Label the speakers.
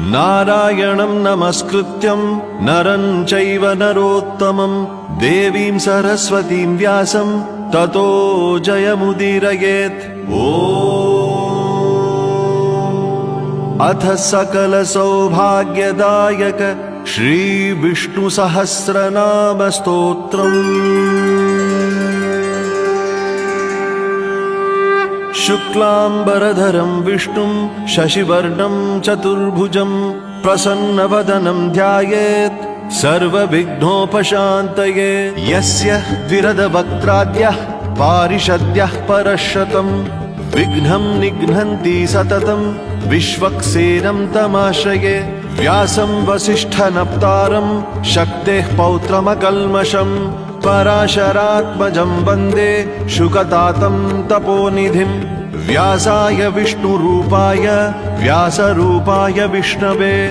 Speaker 1: नारायणं नमस्कृत्यं नरं चैव नरोत्तमं देवीं सरस्वतीं व्यासं ततो जयमुदीरयेत्। अथ सकल सौभाग्यदायक श्री विष्णु सहस्रनाम स्तोत्रम्। शुक्लांबरधरं विष्णुं शशिवर्णं चतुर्भुजं प्रसन्नवदनं ध्यायेत् सर्वविघ्नोपशान्तये। यस्य द्विरदवक्त्राद्यः पारिषद्यः परशतं विघ्नं निघ्नन्ति सततं विश्वक्सेनं तमाश्रये। व्यासं वसिष्ठनप्तारं शक्तेः पौत्रमकल्मषं पराशरात्मजं वन्दे शुकतातं तपोनिधिं। व्यासाय विष्णुरूपाय व्यासरूपाय विष्णवे